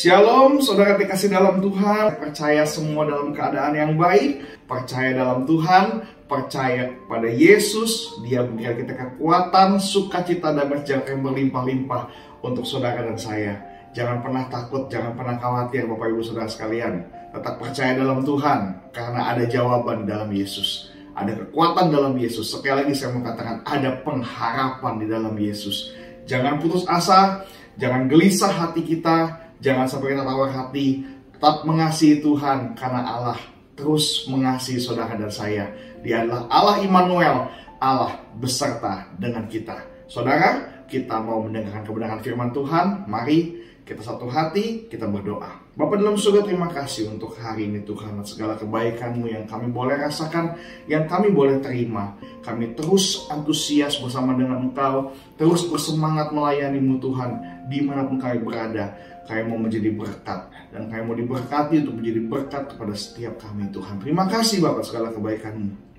Shalom, saudara dikasih dalam Tuhan. Percaya semua dalam keadaan yang baik, percaya dalam Tuhan, percaya pada Yesus. Dia memberikan kita kekuatan, sukacita, dan sejahtera yang berlimpah-limpah untuk saudara dan saya. Jangan pernah takut, jangan pernah khawatir Bapak Ibu Saudara sekalian. Tetap percaya dalam Tuhan, karena ada jawaban dalam Yesus. Ada kekuatan dalam Yesus. Sekali lagi saya mengatakan ada pengharapan di dalam Yesus. Jangan putus asa, jangan gelisah hati kita. Jangan sampai kita tawar hati, tetap mengasihi Tuhan karena Allah terus mengasihi saudara dan saya. Dia adalah Allah Immanuel, Allah beserta dengan kita. Saudara, kita mau mendengarkan kebenaran firman Tuhan. Mari kita satu hati, kita berdoa. Bapa dalam surga, terima kasih untuk hari ini Tuhan. Segala kebaikan-Mu yang kami boleh rasakan, yang kami boleh terima. Kami terus antusias bersama dengan Engkau, terus bersemangat melayani-Mu Tuhan, dimanapun kami berada. Kami mau menjadi berkat, dan kami mau diberkati untuk menjadi berkat kepada setiap kami Tuhan. Terima kasih Bapak segala kebaikan-Mu.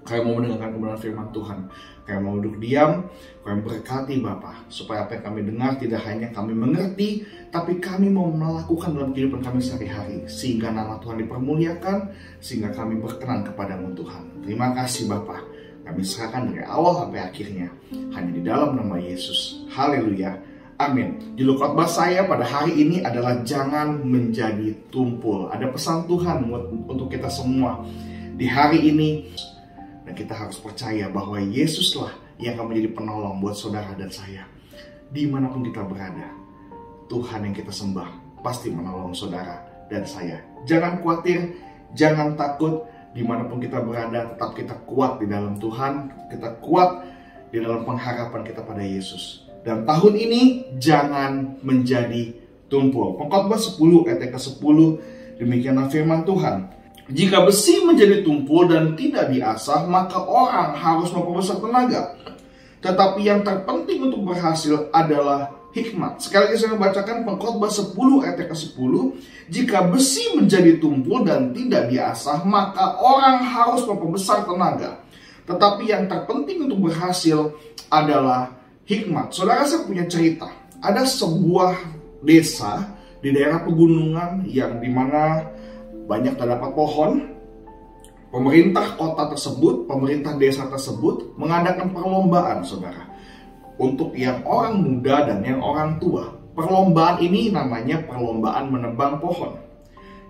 Kami mau mendengarkan kebenaran firman Tuhan. Kami mau duduk diam, kami berkati Bapak, supaya apa yang kami dengar tidak hanya kami mengerti, tapi kami mau melakukan dalam kehidupan kami sehari-hari, sehingga nama Tuhan dipermuliakan, sehingga kami berkenan kepadamu Tuhan. Terima kasih Bapak. Kami serahkan dari awal sampai akhirnya, hanya di dalam nama Yesus. Haleluya. Amin. Judul khotbah saya pada hari ini adalah jangan menjadi tumpul. Ada pesan Tuhan untuk kita semua di hari ini. Dan kita harus percaya bahwa Yesuslah yang akan menjadi penolong buat saudara dan saya. Dimanapun kita berada, Tuhan yang kita sembah pasti menolong saudara dan saya. Jangan khawatir, jangan takut. Dimanapun kita berada, tetap kita kuat di dalam Tuhan. Kita kuat di dalam pengharapan kita pada Yesus. Dan tahun ini jangan menjadi tumpul. Pengkhotbah 10 ayat ke-10, demikianlah firman Tuhan. Jika besi menjadi tumpul dan tidak diasah, maka orang harus memperbesar tenaga. Tetapi yang terpenting untuk berhasil adalah hikmat. Sekali lagi saya membacakan Pengkhotbah 10 ayat ke-10. Jika besi menjadi tumpul dan tidak diasah, maka orang harus memperbesar tenaga. Tetapi yang terpenting untuk berhasil adalah hikmat. Saudara, saya punya cerita. Ada sebuah desa di daerah pegunungan yang dimana banyak terdapat pohon. Pemerintah kota tersebut, pemerintah desa tersebut mengadakan perlombaan, saudara, untuk yang orang muda dan yang orang tua. Perlombaan ini namanya perlombaan menebang pohon.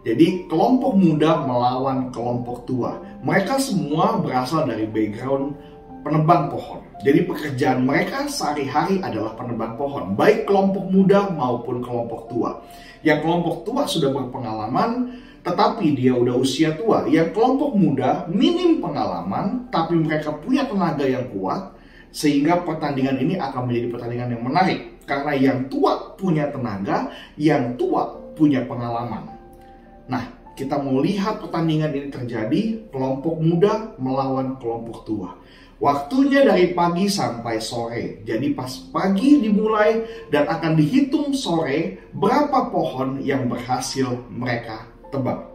Jadi kelompok muda melawan kelompok tua. Mereka semua berasal dari background penebang pohon. Jadi pekerjaan mereka sehari-hari adalah penebang pohon, baik kelompok muda maupun kelompok tua. Yang kelompok tua sudah berpengalaman, tetapi dia udah usia tua. Yang kelompok muda minim pengalaman, tapi mereka punya tenaga yang kuat, sehingga pertandingan ini akan menjadi pertandingan yang menarik. Karena yang tua punya tenaga, yang tua punya pengalaman. Nah, kita mau lihat pertandingan ini terjadi, kelompok muda melawan kelompok tua. Waktunya dari pagi sampai sore. Jadi pas pagi dimulai dan akan dihitung sore berapa pohon yang berhasil mereka tebang.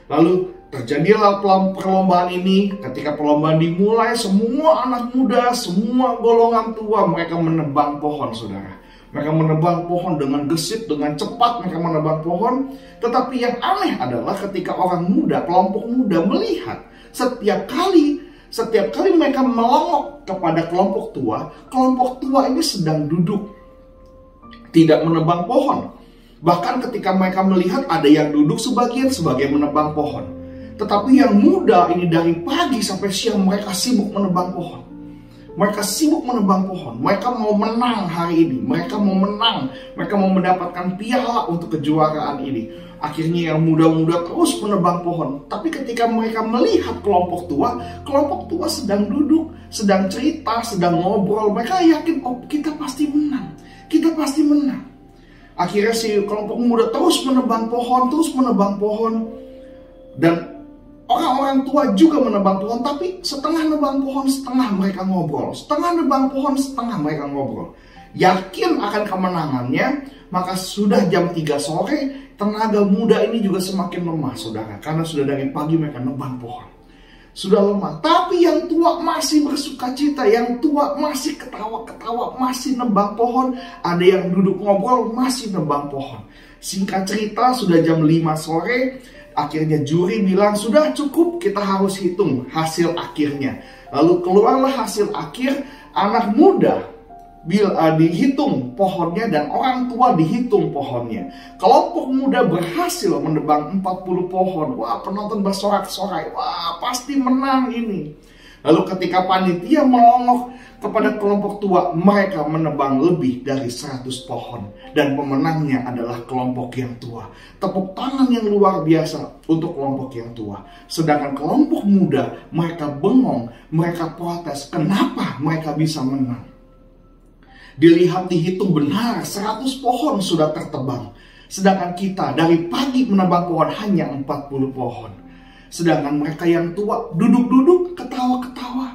Lalu terjadilah perlombaan ini. Ketika perlombaan dimulai, semua anak muda, semua golongan tua mereka menebang pohon, saudara. Mereka menebang pohon dengan gesit, dengan cepat mereka menebang pohon. Tetapi yang aneh adalah ketika orang muda, kelompok muda melihat setiap kali mereka melongok kepada kelompok tua ini sedang duduk, tidak menebang pohon. Bahkan ketika mereka melihat ada yang duduk sebagian menebang pohon. Tetapi yang muda ini dari pagi sampai siang mereka sibuk menebang pohon. Mereka sibuk menebang pohon. Mereka mau menang hari ini. Mereka mau menang. Mereka mau mendapatkan piala untuk kejuaraan ini. Akhirnya yang muda-muda terus menebang pohon. Tapi ketika mereka melihat kelompok tua sedang duduk, sedang cerita, sedang ngobrol. Mereka yakin, oh kita pasti menang. Kita pasti menang. Akhirnya si kelompok muda terus menebang pohon. Dan orang-orang tua juga menebang pohon, tapi setengah nebang pohon, setengah mereka ngobrol. Setengah nebang pohon, setengah mereka ngobrol. Yakin akan kemenangannya, maka sudah jam 3 sore, tenaga muda ini juga semakin lemah, saudara. Karena sudah dari pagi mereka nebang pohon. Sudah lemah, tapi yang tua masih bersukacita, yang tua masih ketawa-ketawa, masih nebang pohon. Ada yang duduk ngobrol, masih nebang pohon. Singkat cerita, sudah jam 5 sore, akhirnya juri bilang, sudah cukup, kita harus hitung hasil akhirnya. Lalu keluarlah hasil akhir, anak muda dihitung pohonnya dan orang tua dihitung pohonnya. Kelompok muda berhasil menebang 40 pohon. Wah, penonton bersorak-sorai. Wah, pasti menang ini. Lalu ketika panitia melongok kepada kelompok tua, mereka menebang lebih dari 100 pohon. Dan pemenangnya adalah kelompok yang tua. Tepuk tangan yang luar biasa untuk kelompok yang tua. Sedangkan kelompok muda, mereka bengong, mereka protes. Kenapa mereka bisa menang? Dilihat dihitung benar 100 pohon sudah tertebang. Sedangkan kita dari pagi menebang pohon hanya 40 pohon. Sedangkan mereka yang tua duduk-duduk ketawa-ketawa.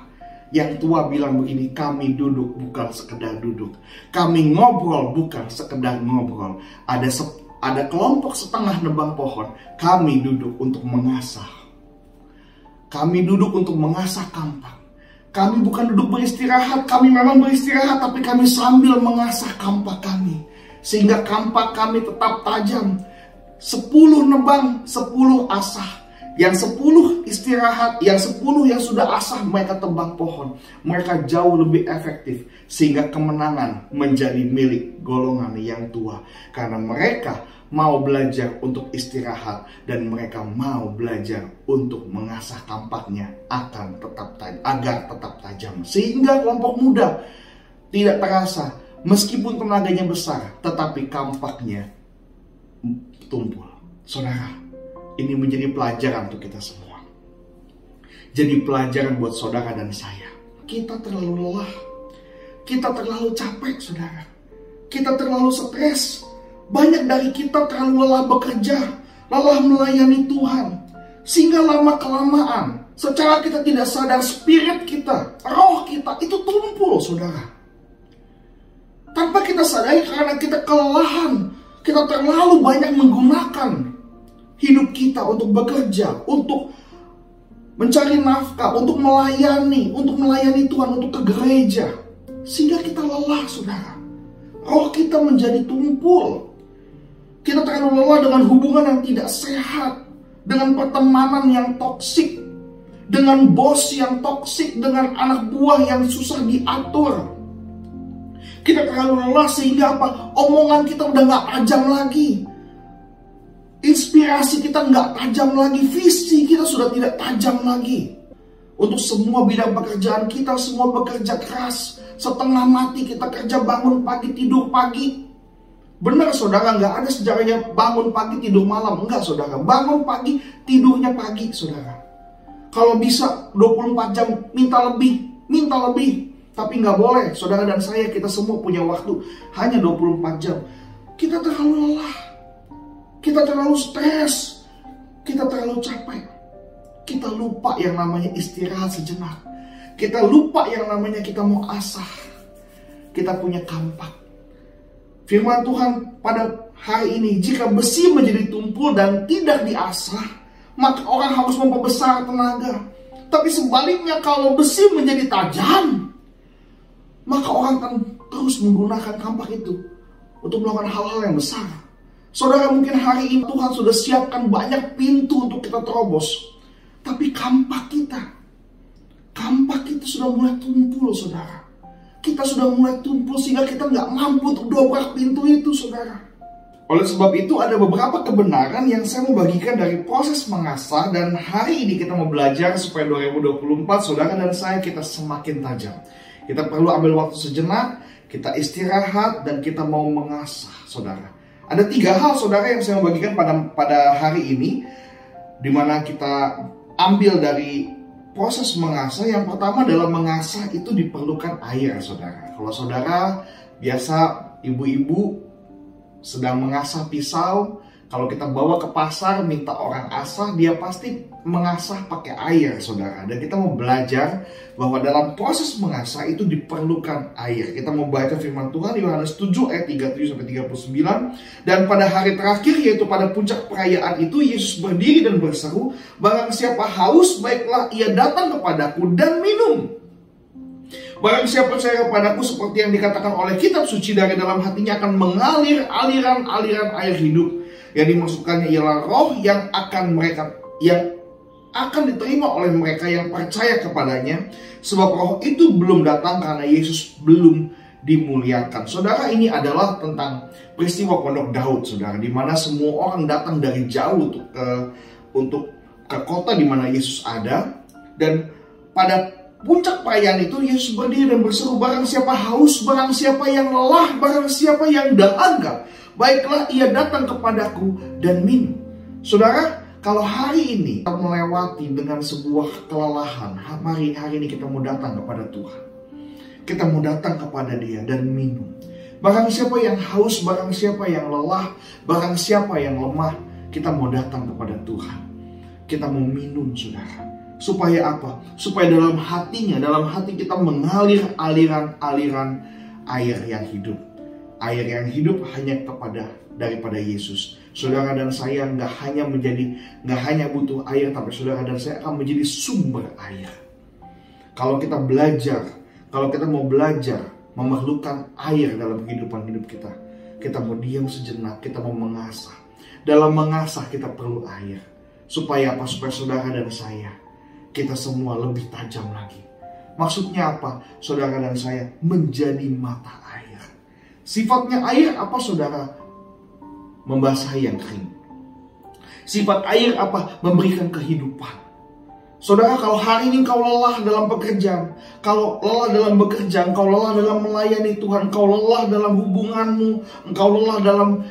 Yang tua bilang begini, kami duduk bukan sekedar duduk. Kami ngobrol bukan sekedar ngobrol. Ada kelompok setengah nebang pohon. Kami duduk untuk mengasah. Kami duduk untuk mengasah kampak. Kami bukan duduk beristirahat, kami memang beristirahat, tapi kami sambil mengasah kampak kami. Sehingga kampak kami tetap tajam. 10 nebang, 10 asah. Yang 10 istirahat, yang 10 yang sudah asah, mereka tebang pohon. Mereka jauh lebih efektif. Sehingga kemenangan menjadi milik golongan yang tua. Karena mereka mau belajar untuk istirahat dan mereka mau belajar untuk mengasah kampaknya agar tetap tajam. Sehingga kelompok muda tidak terasa meskipun tenaganya besar, tetapi kampaknya tumpul. Saudara, ini menjadi pelajaran untuk kita semua. Jadi pelajaran buat saudara dan saya. Kita terlalu lelah, kita terlalu capek, saudara. Kita terlalu stres. Banyak dari kita terlalu lelah bekerja, lelah melayani Tuhan. Sehingga lama-kelamaan, secara kita tidak sadar, spirit kita, roh kita, itu tumpul, saudara. Tanpa kita sadari karena kita kelelahan. Kita terlalu banyak menggunakan hidup kita untuk bekerja, untuk mencari nafkah, untuk melayani Tuhan, untuk ke gereja. Sehingga kita lelah, saudara. Roh kita menjadi tumpul. Kita terlalu lelah dengan hubungan yang tidak sehat, dengan pertemanan yang toksik, dengan bos yang toksik, dengan anak buah yang susah diatur. Kita terlalu lelah sehingga apa? Omongan kita udah gak tajam lagi. Inspirasi kita gak tajam lagi. Visi kita sudah tidak tajam lagi. Untuk semua bidang pekerjaan kita, semua bekerja keras. Setengah mati kita kerja, bangun pagi, tidur pagi. Benar, saudara, nggak ada sejarahnya bangun pagi tidur malam. Enggak, saudara. Bangun pagi, tidurnya pagi, saudara. Kalau bisa 24 jam, minta lebih. Tapi nggak boleh, saudara dan saya, kita semua punya waktu hanya 24 jam. Kita terlalu lelah. Kita terlalu stres. Kita terlalu capek. Kita lupa yang namanya istirahat sejenak. Kita lupa yang namanya kita mau asah. Kita punya kampak. Firman Tuhan pada hari ini, jika besi menjadi tumpul dan tidak diasah, maka orang harus memperbesar tenaga. Tapi sebaliknya, kalau besi menjadi tajam, maka orang akan terus menggunakan kampak itu untuk melakukan hal-hal yang besar. Saudara, mungkin hari ini Tuhan sudah siapkan banyak pintu untuk kita terobos. Tapi kampak kita sudah mulai tumpul, saudara. Kita sudah mulai tumpul sehingga kita nggak mampu untuk dobrak pintu itu, saudara. Oleh sebab itu ada beberapa kebenaran yang saya mau bagikan dari proses mengasah. Dan hari ini kita mau belajar supaya 2024 saudara dan saya kita semakin tajam. Kita perlu ambil waktu sejenak, kita istirahat dan kita mau mengasah, saudara. Ada 3 hal, saudara, yang saya mau bagikan pada hari ini, dimana kita ambil dari proses mengasah. Yang pertama, dalam mengasah itu diperlukan air, saudara. Kalau saudara biasa ibu-ibu sedang mengasah pisau, kalau kita bawa ke pasar minta orang asah, dia pasti mengasah pakai air, saudara. Dan kita mau belajar bahwa dalam proses mengasah itu diperlukan air. Kita mau baca firman Tuhan Yohanes 7 ayat 37-39. Dan pada hari terakhir, yaitu pada puncak perayaan itu, Yesus berdiri dan berseru, "Barang siapa haus, baiklah ia datang kepadaku dan minum. Barang siapa percaya kepadaku, seperti yang dikatakan oleh kitab suci, dari dalam hatinya akan mengalir aliran-aliran air hidup. Yang dimaksudkannya ialah roh yang akan diterima oleh mereka yang percaya kepadanya. Sebab roh itu belum datang karena Yesus belum dimuliakan. Saudara, ini adalah tentang peristiwa Pondok Daud, saudara, di mana semua orang datang dari jauh untuk ke kota di mana Yesus ada. Dan pada puncak perayaan itu Yesus berdiri dan berseru, barang siapa haus, barang siapa yang lelah, barang siapa yang dahaga, baiklah ia datang kepadaku dan minum. Saudara, kalau hari ini kita melewati dengan sebuah kelelahan, hari ini kita mau datang kepada Tuhan. Kita mau datang kepada Dia dan minum. Barang siapa yang haus, barang siapa yang lelah, barang siapa yang lemah, kita mau datang kepada Tuhan. Kita mau minum, saudara. Supaya apa? Supaya dalam hati kita mengalir aliran-aliran air yang hidup. Air yang hidup hanya daripada Yesus. Saudara dan saya nggak hanya butuh air, tapi saudara dan saya akan menjadi sumber air. Kalau kita mau belajar memerlukan air dalam kehidupan hidup kita, kita mau diam sejenak, kita mau mengasah. Dalam mengasah kita perlu air. Supaya apa? Supaya saudara dan saya, kita semua lebih tajam lagi. Maksudnya apa? Saudara dan saya menjadi mata air. Sifatnya air apa, saudara? Membasahi yang kering. Sifat air apa? Memberikan kehidupan. Saudara, kalau hari ini kau lelah dalam pekerjaan, kau lelah dalam bekerja, kau lelah dalam melayani Tuhan, kau lelah dalam hubunganmu, engkau lelah dalam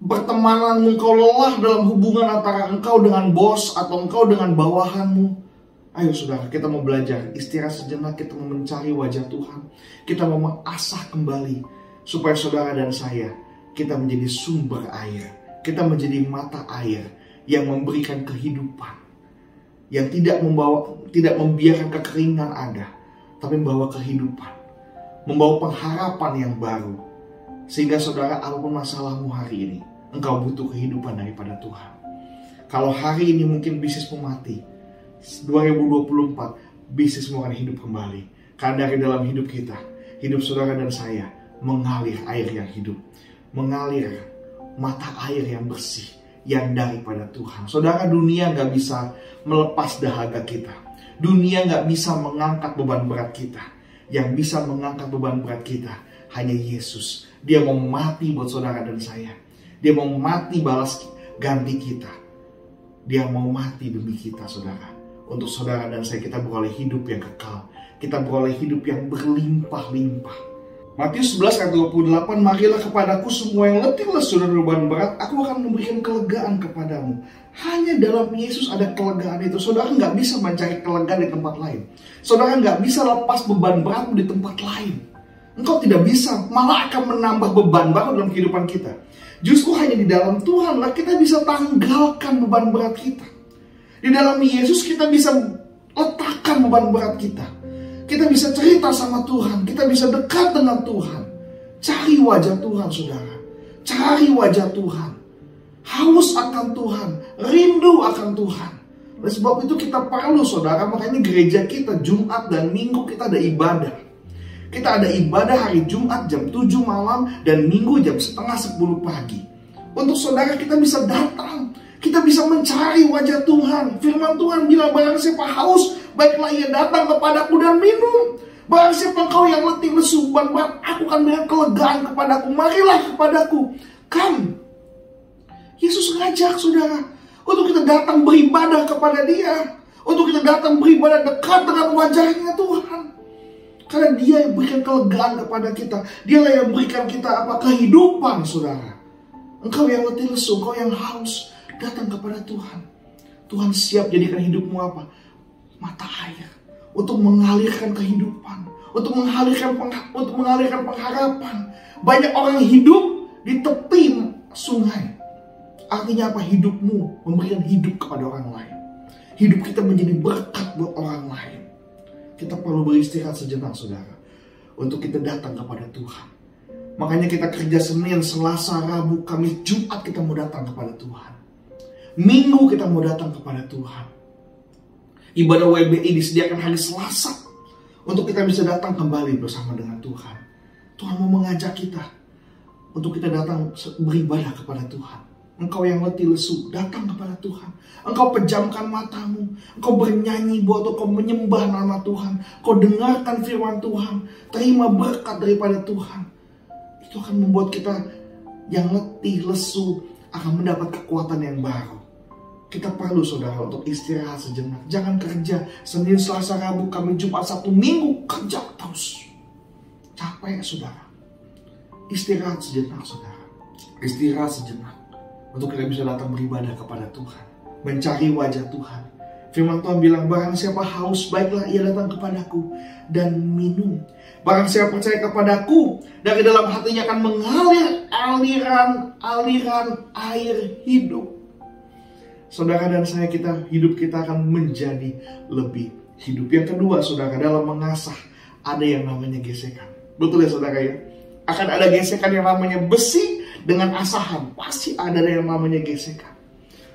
pertemananmu, engkau lelah dalam hubungan antara engkau dengan bos atau engkau dengan bawahanmu. Ayo saudara, kita mau belajar istirahat sejenak, kita mau mencari wajah Tuhan. Kita mau mengasah kembali supaya saudara dan saya, kita menjadi sumber air. Kita menjadi mata air yang memberikan kehidupan. Yang tidak membiarkan kekeringan ada, tapi membawa kehidupan. Membawa pengharapan yang baru. Sehingga saudara, apapun masalahmu hari ini, engkau butuh kehidupan daripada Tuhan. Kalau hari ini mungkin bisnismu mati, 2024 bisnismu akan hidup kembali. Karena dari dalam hidup kita, hidup saudara dan saya mengalir air yang hidup, mengalir mata air yang bersih yang daripada Tuhan. Saudara, dunia gak bisa melepas dahaga kita. Dunia gak bisa mengangkat beban berat kita. Yang bisa mengangkat beban berat kita hanya Yesus. Dia mau mati buat saudara dan saya. Dia mau mati balas ganti kita. Dia mau mati demi kita, saudara. Untuk saudara dan saya, kita beroleh hidup yang kekal. Kita beroleh hidup yang berlimpah-limpah. Matius 11 ayat 28, marilah kepadaku semua yang letih lesu dan beban berat, aku akan memberikan kelegaan kepadamu. Hanya dalam Yesus ada kelegaan itu. Saudara nggak bisa mencari kelegaan di tempat lain. Saudara nggak bisa lepas beban beratmu di tempat lain. Engkau tidak bisa, malah akan menambah beban baru dalam kehidupan kita. Justru hanya di dalam Tuhanlah kita bisa tanggalkan beban berat kita. Di dalam Yesus kita bisa letakkan beban berat kita. Kita bisa cerita sama Tuhan. Kita bisa dekat dengan Tuhan. Cari wajah Tuhan, saudara. Cari wajah Tuhan. Haus akan Tuhan. Rindu akan Tuhan. Oleh sebab itu kita perlu, saudara. Makanya gereja kita Jumat dan Minggu kita ada ibadah. Kita ada ibadah hari Jumat jam 7 malam dan Minggu jam setengah 10 pagi. Untuk saudara kita bisa datang. Kita bisa mencari wajah Tuhan. Firman Tuhan bilang, barang siapa haus, baiklah ia datang kepadaku dan minum. Barang siapa engkau yang letih lesu beban berat, aku akan berikan kelegaan kepadaku. Marilah kepadaku. Come. Yesus ngajak saudara untuk kita datang beribadah kepada Dia. Untuk kita datang beribadah dekat dengan wajahnya Tuhan. Karena Dia yang berikan kelegaan kepada kita. Dialah yang berikan kita kehidupan, saudara. Engkau yang letih lesu, engkau yang haus, datang kepada Tuhan. Tuhan siap jadikan hidupmu apa? Mata air. Untuk mengalirkan kehidupan. Untuk mengalirkan pengharapan. Banyak orang hidup di tepi sungai. Artinya apa? Hidupmu memberikan hidup kepada orang lain. Hidup kita menjadi berkat buat orang lain. Kita perlu beristirahat sejenak, saudara. Untuk kita datang kepada Tuhan. Makanya kita kerja Senin, Selasa, Rabu, Kamis, Jumat kita mau datang kepada Tuhan. Minggu kita mau datang kepada Tuhan. Ibadah WBI disediakan hari Selasa Untuk kita bisa datang kembali bersama dengan Tuhan. Tuhan mau mengajak kita untuk kita datang beribadah kepada Tuhan. Engkau yang letih lesu, datang kepada Tuhan. Engkau pejamkan matamu. Engkau bernyanyi buat engkau menyembah nama Tuhan. Engkau dengarkan firman Tuhan. Terima berkat daripada Tuhan. Itu akan membuat kita yang letih lesu akan mendapat kekuatan yang baru. Kita perlu saudara untuk istirahat sejenak. Jangan kerja Senin, Selasa, Rabu, Kamis, Jumat, Sabtu, Minggu kerja terus. Capek saudara. Istirahat sejenak saudara. Istirahat sejenak. Untuk kita bisa datang beribadah kepada Tuhan. Mencari wajah Tuhan. Firman Tuhan bilang, barang siapa haus, baiklah ia datang kepadaku dan minum. Barang siapa percaya kepadaku, dari dalam hatinya akan mengalir aliran air hidup. Saudara dan saya, hidup kita akan menjadi lebih hidup. Yang kedua saudara, dalam mengasah ada yang namanya gesekan. Betul ya saudara ya? Akan ada gesekan yang namanya besi dengan asahan. Pasti ada yang namanya gesekan.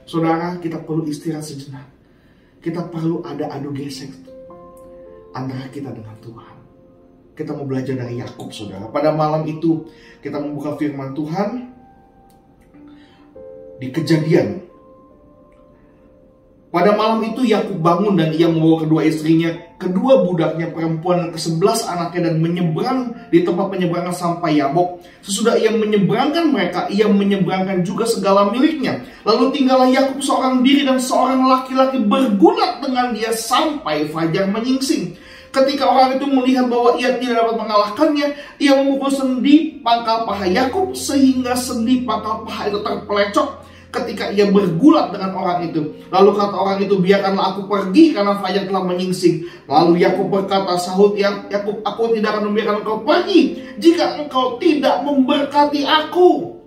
Saudara, kita perlu istirahat sejenak. Kita perlu ada adu gesek antara kita dengan Tuhan. Kita mau belajar dari Yakub saudara. Pada malam itu kita membuka firman Tuhan di Kejadian. Pada malam itu Yakub bangun dan ia membawa kedua istrinya, kedua budaknya perempuan dan ke-11 anaknya dan menyeberang di tempat penyeberangan sampai Yabok. Sesudah ia menyeberangkan mereka, ia menyeberangkan juga segala miliknya. Lalu tinggallah Yakub seorang diri dan seorang laki-laki bergulat dengan dia sampai fajar menyingsing. Ketika orang itu melihat bahwa ia tidak dapat mengalahkannya, ia memukul sendi pangkal paha Yakub sehingga sendi pangkal paha itu terpelecok. Ketika ia bergulat dengan orang itu, lalu kata orang itu, biarkanlah aku pergi karena fajar telah menyingsing. Lalu Yakub berkata, sahut Yakub, aku tidak akan membiarkan engkau pergi jika engkau tidak memberkati aku.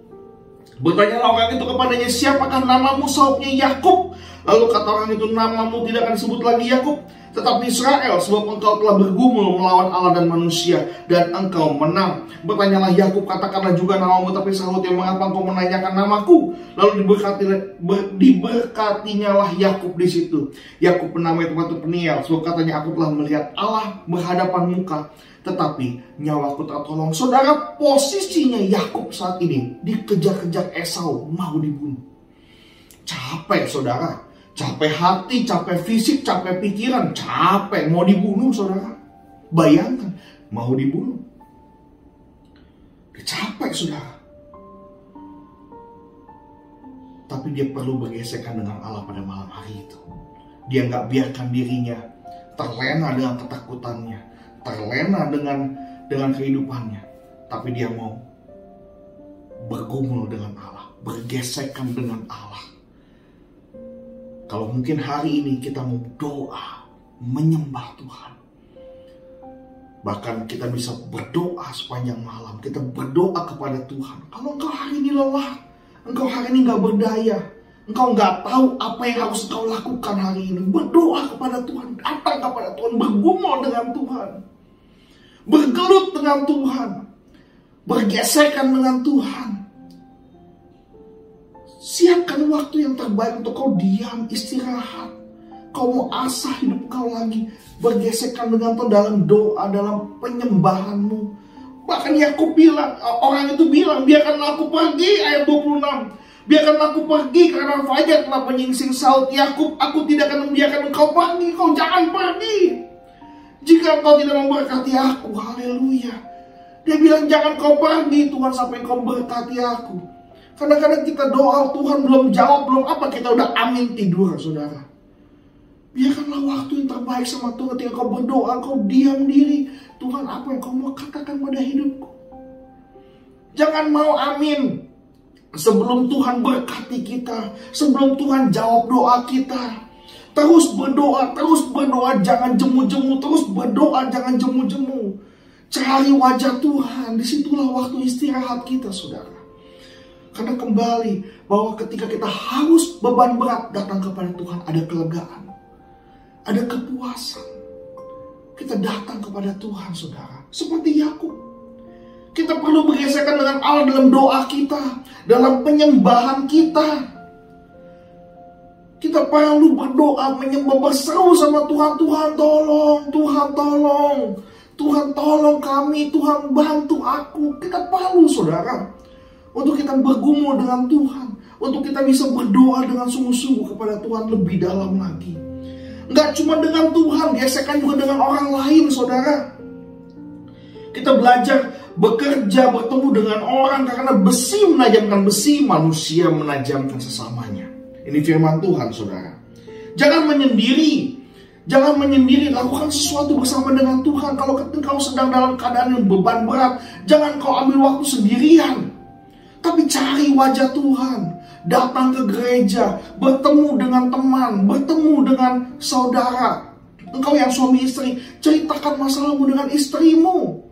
Bertanyalah orang itu kepadanya, siapakah namamu? Sahutnya Yakub. Lalu kata orang itu, namamu tidak akan disebut lagi Yakub, tetapi Israel, sebab engkau telah bergumul melawan Allah dan manusia, dan engkau menang. Bertanyalah Yakub, katakanlah juga namamu. Tapi sahutnya, mengapa engkau menanyakan namaku? Lalu diberkatinyalah Yakub di situ. Yakub menamai tempat itu Peniel, sebab katanya, aku telah melihat Allah berhadapan muka, tetapi nyawaku tertolong. Saudara, posisinya Yakub saat ini dikejar-kejar Esau, mau dibunuh. Capek saudara. Capek hati, capek fisik, capek pikiran, capek mau dibunuh saudara. Bayangkan, mau dibunuh. Dia capek saudara. Tapi dia perlu bergesekan dengan Allah pada malam hari itu. Dia nggak biarkan dirinya terlena dengan ketakutannya, terlena dengan kehidupannya. Tapi dia mau bergumul dengan Allah, bergesekan dengan Allah. Kalau mungkin hari ini kita mau doa, menyembah Tuhan. Bahkan kita bisa berdoa sepanjang malam. Kita berdoa kepada Tuhan. Kalau engkau hari ini lelah, engkau hari ini gak berdaya, engkau gak tahu apa yang harus engkau lakukan hari ini, berdoa kepada Tuhan, datang kepada Tuhan, bergumul dengan Tuhan, bergelut dengan Tuhan, bergesekan dengan Tuhan. Siapkan waktu yang terbaik untuk kau diam, istirahat. Kau mau asah hidup kau lagi, bergesekan dengan Tuhan dalam doa, dalam penyembahanmu. Bahkan Yakub bilang, orang itu bilang, biarkanlah aku pergi, ayat 26. Biarkanlah aku pergi karena fajar telah menyingsing. Sahut Yakub, aku tidak akan membiarkan engkau pergi, kau jangan pergi jika engkau tidak memberkati aku. Haleluya. Dia bilang jangan kau pergi Tuhan sampai kau berkati aku. Kadang-kadang kita doa, Tuhan belum jawab, belum apa, kita udah amin tidur, saudara. Biarkanlah waktu yang terbaik sama Tuhan. Ketika kau berdoa, kau diam diri. Tuhan, apa yang kau mau katakan pada hidupku? Jangan mau amin sebelum Tuhan berkati kita, sebelum Tuhan jawab doa kita. Terus berdoa, jangan jemu-jemu. Terus berdoa, jangan jemu-jemu. Cari wajah Tuhan, disitulah waktu istirahat kita, saudara. Karena kembali bahwa ketika kita harus beban berat datang kepada Tuhan, ada kelegaan, ada kepuasan. Kita datang kepada Tuhan, saudara. Seperti Yakub, kita perlu bergesekan dengan Allah dalam doa kita, dalam penyembahan kita. Kita perlu berdoa, menyembah, berseru sama Tuhan. Tuhan tolong, Tuhan tolong, Tuhan tolong kami, Tuhan bantu aku. Kita perlu saudara, untuk kita bergumul dengan Tuhan, untuk kita bisa berdoa dengan sungguh-sungguh kepada Tuhan lebih dalam lagi. Nggak cuma dengan Tuhan, gesekan juga dengan orang lain saudara. Kita belajar bekerja, bertemu dengan orang, karena besi menajamkan besi, manusia menajamkan sesamanya. Ini firman Tuhan saudara. Jangan menyendiri, lakukan sesuatu bersama dengan Tuhan. Kalau kau sedang dalam keadaan yang beban berat, jangan kau ambil waktu sendirian, tapi cari wajah Tuhan. Datang ke gereja, bertemu dengan teman, bertemu dengan saudara. Engkau yang suami istri, ceritakan masalahmu dengan istrimu.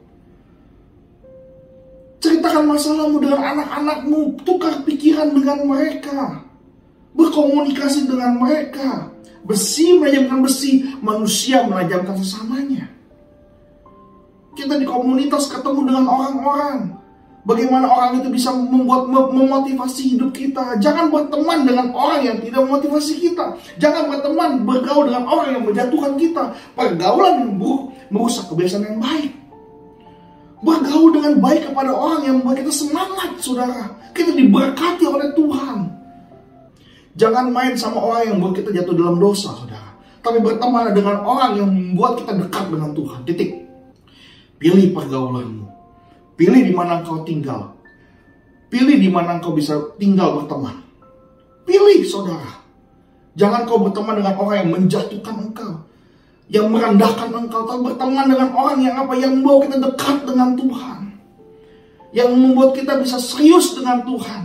Ceritakan masalahmu dengan anak-anakmu. Tukar pikiran dengan mereka. Berkomunikasi dengan mereka. Besi menajamkan besi, manusia menajamkan sesamanya. Kita di komunitas ketemu dengan orang-orang. Bagaimana orang itu bisa memotivasi hidup kita. Jangan berteman dengan orang yang tidak memotivasi kita. Jangan bergaul dengan orang yang menjatuhkan kita. Pergaulan yang buruk merusak kebiasaan yang baik. Bergaul dengan baik kepada orang yang membuat kita semangat saudara. Kita diberkati oleh Tuhan. Jangan main sama orang yang membuat kita jatuh dalam dosa saudara. Tapi berteman dengan orang yang membuat kita dekat dengan Tuhan. Titik. Pilih pergaulanmu. Pilih di mana engkau tinggal. Pilih di mana engkau bisa tinggal berteman. Pilih saudara. Jangan kau berteman dengan orang yang menjatuhkan engkau, yang merendahkan engkau. Tapi berteman dengan orang yang yang membawa kita dekat dengan Tuhan, yang membuat kita bisa serius dengan Tuhan,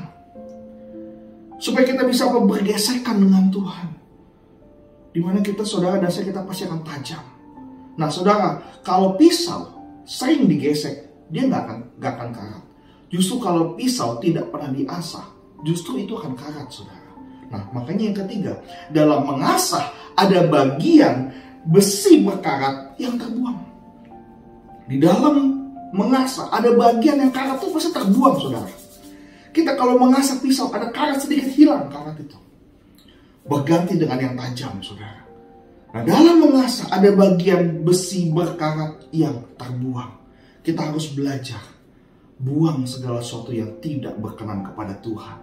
supaya kita bisa bergesekan dengan Tuhan. Dimana kita saudara dan saya, kita pasti akan tajam. Nah saudara, kalau pisau sering digesek, dia nggak akan karat. Justru kalau pisau tidak pernah diasah, justru itu akan karat saudara. Nah makanya yang ketiga, dalam mengasah ada bagian besi berkarat yang terbuang. Di dalam mengasah ada bagian yang karat itu pasti terbuang saudara. Kita kalau mengasah pisau ada karat sedikit, hilang karat itu, berganti dengan yang tajam saudara. Nah dalam mengasah ada bagian besi berkarat yang terbuang. Kita harus belajar buang segala sesuatu yang tidak berkenan kepada Tuhan.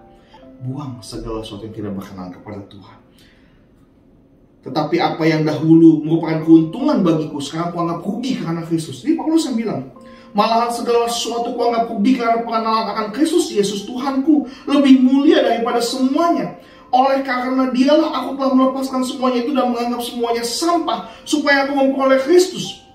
Buang segala sesuatu yang tidak berkenan kepada Tuhan. Tetapi apa yang dahulu merupakan keuntungan bagiku, sekarang kuanggap rugi karena Kristus. Jadi Paulus yang bilang, malahan segala sesuatu kuanggap rugi karena pengenalan akan Kristus Yesus Tuhanku lebih mulia daripada semuanya. Oleh karena dialah aku telah melepaskan semuanya itu dan menganggap semuanya sampah, supaya aku memperoleh Kristus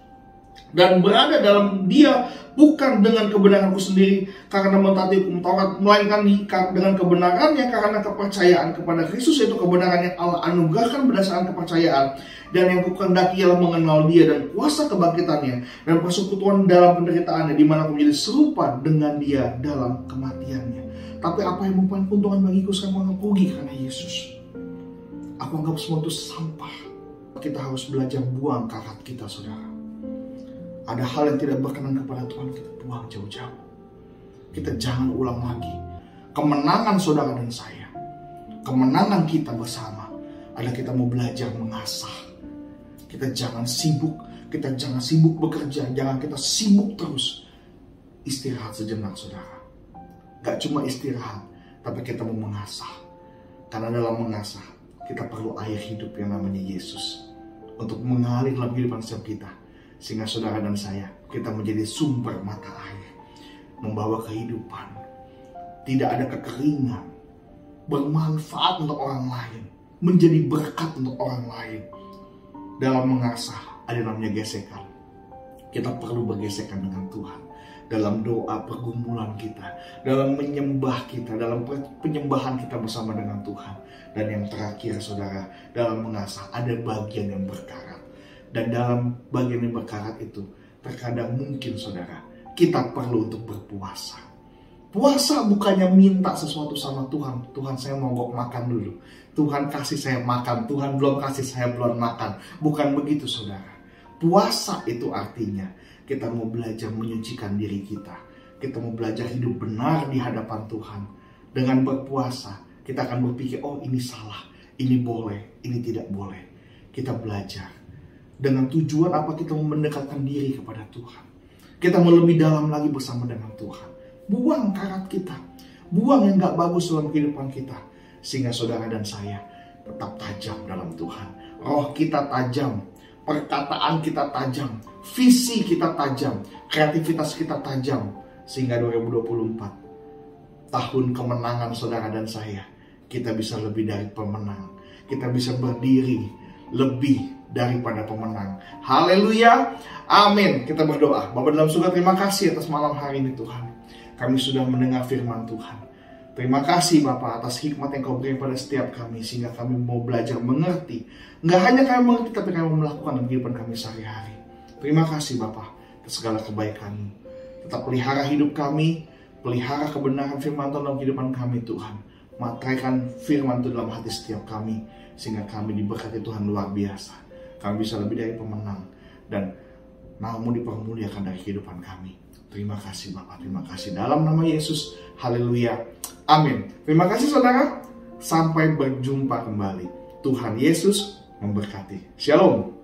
dan berada dalam dia, bukan dengan kebenaranku sendiri karena mentaati hukum Taurat, melainkan dengan kebenarannya karena kepercayaan kepada Kristus, yaitu kebenaran yang Allah anugerahkan berdasarkan kepercayaan, dan yang kukendaki ialah mengenal dia dan kuasa kebangkitannya dan persekutuan dalam penderitaannya, di mana aku menjadi serupa dengan dia dalam kematiannya. Tapi apa yang merupakan keuntungan bagiku, sekarang menganggap rugi karena Yesus. Aku anggap semua itu sampah. Kita harus belajar buang karat kita saudara. Ada hal yang tidak berkenan kepada Tuhan, kita buang jauh-jauh. Kita jangan ulang lagi. Kemenangan saudara dan saya, kemenangan kita bersama adalah kita mau belajar mengasah. Kita jangan sibuk bekerja, jangan kita sibuk terus. Istirahat sejenak saudara. Gak cuma istirahat, tapi kita mau mengasah. Karena dalam mengasah, kita perlu air hidup yang namanya Yesus untuk mengalir dalam kehidupan setiap kita. Sehingga saudara dan saya, kita menjadi sumber mata air, membawa kehidupan, tidak ada kekeringan, bermanfaat untuk orang lain, menjadi berkat untuk orang lain. Dalam mengasah ada namanya gesekan. Kita perlu bergesekan dengan Tuhan dalam doa pergumulan kita, dalam menyembah kita, dalam penyembahan kita bersama dengan Tuhan. Dan yang terakhir saudara, dalam mengasah ada bagian yang berkarat. Dan dalam bagian yang berkarat itu, terkadang mungkin saudara, kita perlu untuk berpuasa. Puasa bukannya minta sesuatu sama Tuhan. Tuhan, saya mogok makan dulu. Tuhan kasih saya makan. Tuhan belum kasih, saya belum makan. Bukan begitu saudara. Puasa itu artinya kita mau belajar menyucikan diri kita. Kita mau belajar hidup benar di hadapan Tuhan. Dengan berpuasa, kita akan berpikir, oh ini salah. Ini boleh, ini tidak boleh. Kita belajar. Dengan tujuan apa? Kita mau mendekatkan diri kepada Tuhan. Kita mau lebih dalam lagi bersama dengan Tuhan. Buang karat kita. Buang yang gak bagus dalam kehidupan kita. Sehingga saudara dan saya tetap tajam dalam Tuhan. Roh kita tajam. Perkataan kita tajam. Visi kita tajam. Kreativitas kita tajam. Sehingga 2024. Tahun kemenangan saudara dan saya. Kita bisa lebih dari pemenang. Kita bisa berdiri lebih daripada pemenang. Haleluya. Amin. Kita berdoa. Bapa dalam surga, terima kasih atas malam hari ini Tuhan. Kami sudah mendengar firman Tuhan. Terima kasih Bapa atas hikmat yang Kau berikan pada setiap kami. Sehingga kami mau belajar mengerti. Nggak hanya kami mengerti, tapi kami mau melakukan dalam kehidupan kami sehari-hari. Terima kasih Bapa atas segala kebaikan-Mu. Tetap pelihara hidup kami. Pelihara kebenaran firman Tuhan dalam kehidupan kami Tuhan. Matraikan firman itu dalam hati setiap kami. Sehingga kami diberkati Tuhan luar biasa. Kami bisa lebih dari pemenang. Dan nama-Mu dipermuliakan dari kehidupan kami. Terima kasih Bapak, terima kasih. Dalam nama Yesus, haleluya, amin. Terima kasih saudara. Sampai berjumpa kembali. Tuhan Yesus memberkati. Shalom.